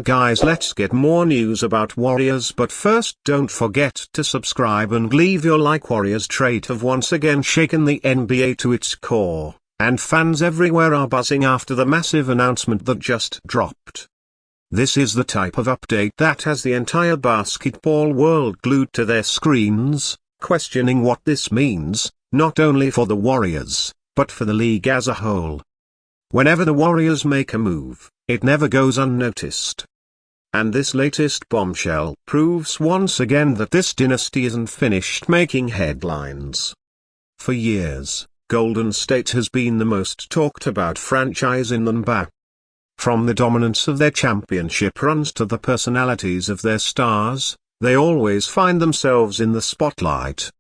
guys, let's get more news about Warriors, but first don't forget to subscribe and leave your like. WarriorsTrade have once again shaken the NBA to its core, and fans everywhere are buzzing after the massive announcement that just dropped. This is the type of update that has the entire basketball world glued to their screens, questioning what this means, not only for the Warriors, but for the league as a whole. Whenever the Warriors make a move, it never goes unnoticed. And this latest bombshell proves once again that this dynasty isn't finished making headlines. For years, Golden State has been the most talked about franchise in the NBA. From the dominance of their championship runs to the personalities of their stars, they always find themselves in the spotlight.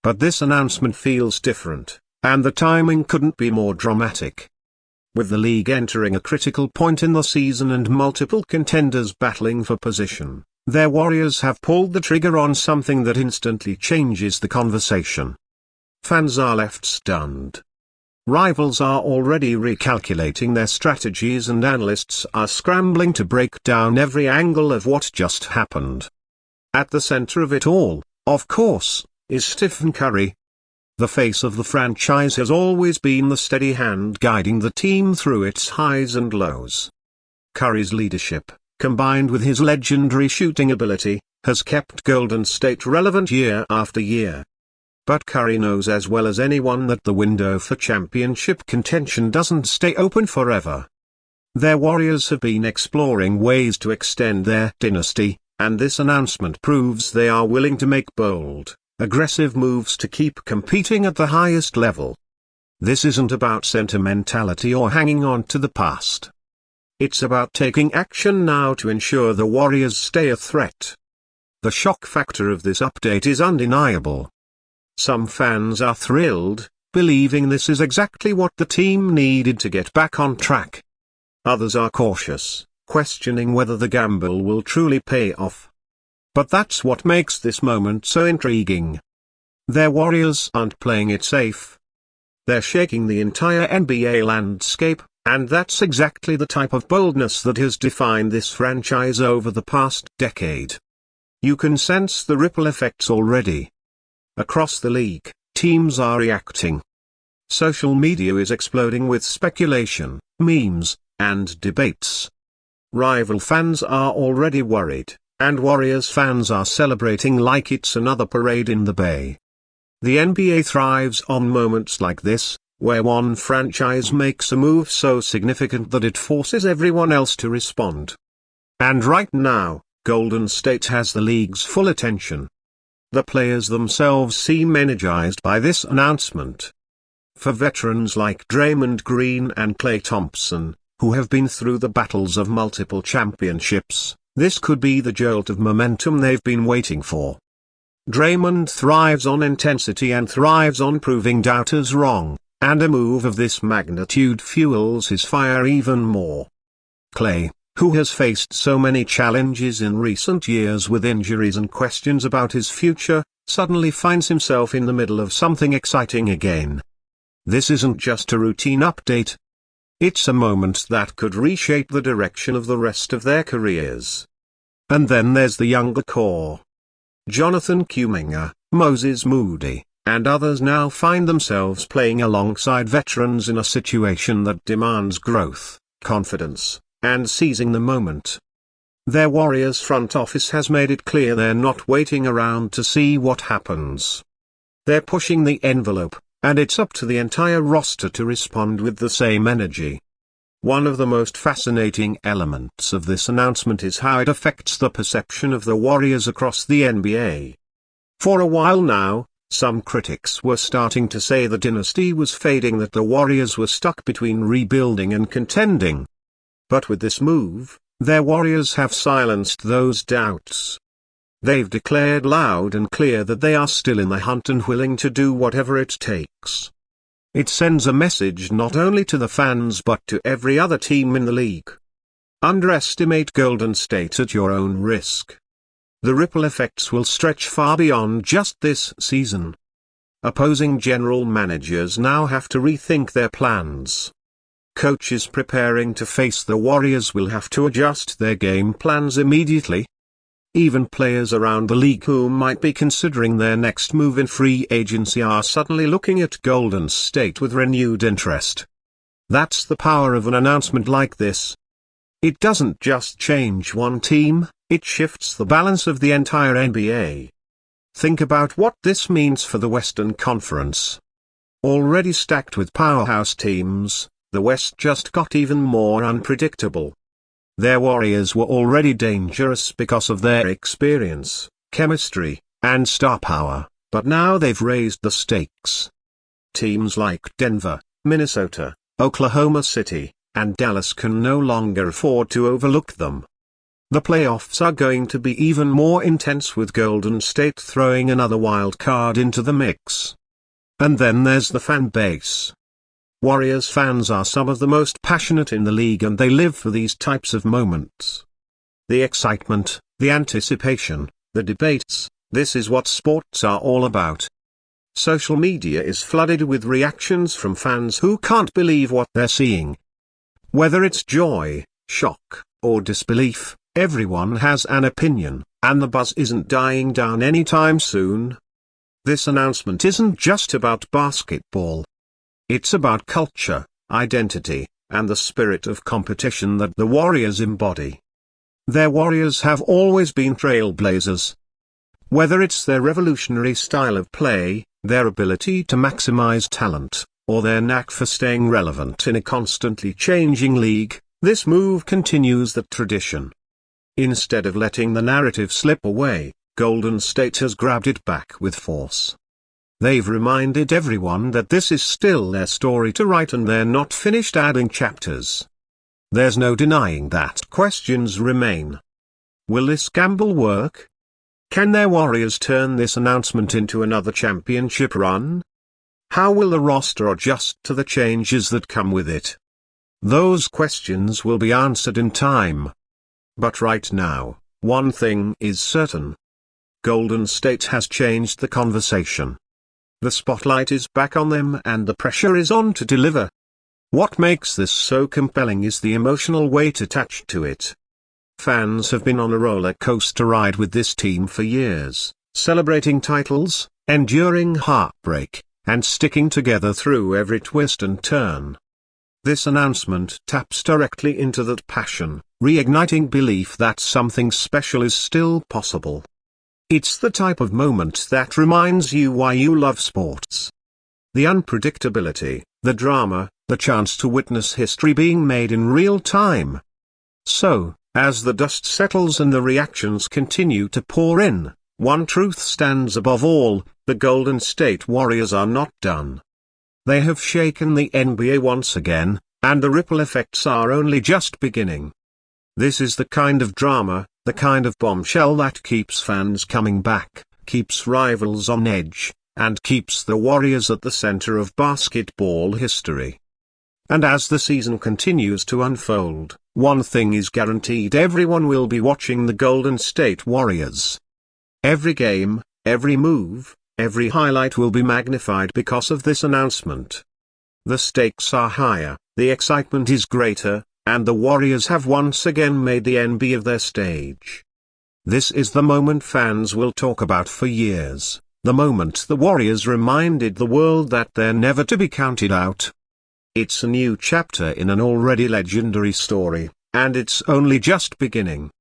But this announcement feels different, and the timing couldn't be more dramatic. With the league entering a critical point in the season and multiple contenders battling for position, their Warriors have pulled the trigger on something that instantly changes the conversation. Fans are left stunned. Rivals are already recalculating their strategies, and analysts are scrambling to break down every angle of what just happened. At the center of it all, of course, is Stephen Curry. The face of the franchise has always been the steady hand guiding the team through its highs and lows. Curry's leadership, combined with his legendary shooting ability, has kept Golden State relevant year after year. But Curry knows as well as anyone that the window for championship contention doesn't stay open forever. Their Warriors have been exploring ways to extend their dynasty, and this announcement proves they are willing to make bold, aggressive moves to keep competing at the highest level. This isn't about sentimentality or hanging on to the past. It's about taking action now to ensure the Warriors stay a threat. The shock factor of this update is undeniable. Some fans are thrilled, believing this is exactly what the team needed to get back on track. Others are cautious, questioning whether the gamble will truly pay off. But that's what makes this moment so intriguing. Their Warriors aren't playing it safe. They're shaking the entire NBA landscape, and that's exactly the type of boldness that has defined this franchise over the past decade. You can sense the ripple effects already. Across the league, teams are reacting. Social media is exploding with speculation, memes, and debates. Rival fans are already worried, and Warriors fans are celebrating like it's another parade in the Bay. The NBA thrives on moments like this, where one franchise makes a move so significant that it forces everyone else to respond. And right now, Golden State has the league's full attention. The players themselves seem energized by this announcement. For veterans like Draymond Green and Klay Thompson, who have been through the battles of multiple championships, this could be the jolt of momentum they've been waiting for. Draymond thrives on intensity and thrives on proving doubters wrong, and a move of this magnitude fuels his fire even more. Klay, who has faced so many challenges in recent years with injuries and questions about his future, suddenly finds himself in the middle of something exciting again. This isn't just a routine update. It's a moment that could reshape the direction of the rest of their careers. And then there's the younger core. Jonathan Kuminga, Moses Moody, and others now find themselves playing alongside veterans in a situation that demands growth, confidence, and seizing the moment. Their Warriors front office has made it clear they're not waiting around to see what happens. They're pushing the envelope, and it's up to the entire roster to respond with the same energy. One of the most fascinating elements of this announcement is how it affects the perception of the Warriors across the NBA. For a while now, some critics were starting to say the dynasty was fading, that the Warriors were stuck between rebuilding and contending. But with this move, their Warriors have silenced those doubts. They've declared loud and clear that they are still in the hunt and willing to do whatever it takes. It sends a message not only to the fans but to every other team in the league. Underestimate Golden State at your own risk. The ripple effects will stretch far beyond just this season. Opposing general managers now have to rethink their plans. Coaches preparing to face the Warriors will have to adjust their game plans immediately. Even players around the league who might be considering their next move in free agency are suddenly looking at Golden State with renewed interest. That's the power of an announcement like this. It doesn't just change one team, it shifts the balance of the entire NBA. Think about what this means for the Western Conference. Already stacked with powerhouse teams, the West just got even more unpredictable. Their Warriors were already dangerous because of their experience, chemistry, and star power, but now they've raised the stakes. Teams like Denver, Minnesota, Oklahoma City, and Dallas can no longer afford to overlook them. The playoffs are going to be even more intense with Golden State throwing another wild card into the mix. And then there's the fan base. Warriors fans are some of the most passionate in the league, and they live for these types of moments. The excitement, the anticipation, the debates, this is what sports are all about. Social media is flooded with reactions from fans who can't believe what they're seeing. Whether it's joy, shock, or disbelief, everyone has an opinion, and the buzz isn't dying down anytime soon. This announcement isn't just about basketball. It's about culture, identity, and the spirit of competition that the Warriors embody. Their Warriors have always been trailblazers. Whether it's their revolutionary style of play, their ability to maximize talent, or their knack for staying relevant in a constantly changing league, this move continues that tradition. Instead of letting the narrative slip away, Golden State has grabbed it back with force. They've reminded everyone that this is still their story to write, and they're not finished adding chapters. There's no denying that questions remain. Will this gamble work? Can their Warriors turn this announcement into another championship run? How will the roster adjust to the changes that come with it? Those questions will be answered in time. But right now, one thing is certain. Golden State has changed the conversation. The spotlight is back on them, and the pressure is on to deliver. What makes this so compelling is the emotional weight attached to it. Fans have been on a roller coaster ride with this team for years, celebrating titles, enduring heartbreak, and sticking together through every twist and turn. This announcement taps directly into that passion, reigniting belief that something special is still possible. It's the type of moment that reminds you why you love sports. The unpredictability, the drama, the chance to witness history being made in real time. So, as the dust settles and the reactions continue to pour in, one truth stands above all: the Golden State Warriors are not done. They have shaken the NBA once again, and the ripple effects are only just beginning. This is the kind of drama, the kind of bombshell that keeps fans coming back, keeps rivals on edge, and keeps the Warriors at the center of basketball history. And as the season continues to unfold, one thing is guaranteed: everyone will be watching the Golden State Warriors. Every game, every move, every highlight will be magnified because of this announcement. The stakes are higher, the excitement is greater, and the Warriors have once again made the NBA their stage. This is the moment fans will talk about for years, the moment the Warriors reminded the world that they're never to be counted out. It's a new chapter in an already legendary story, and it's only just beginning.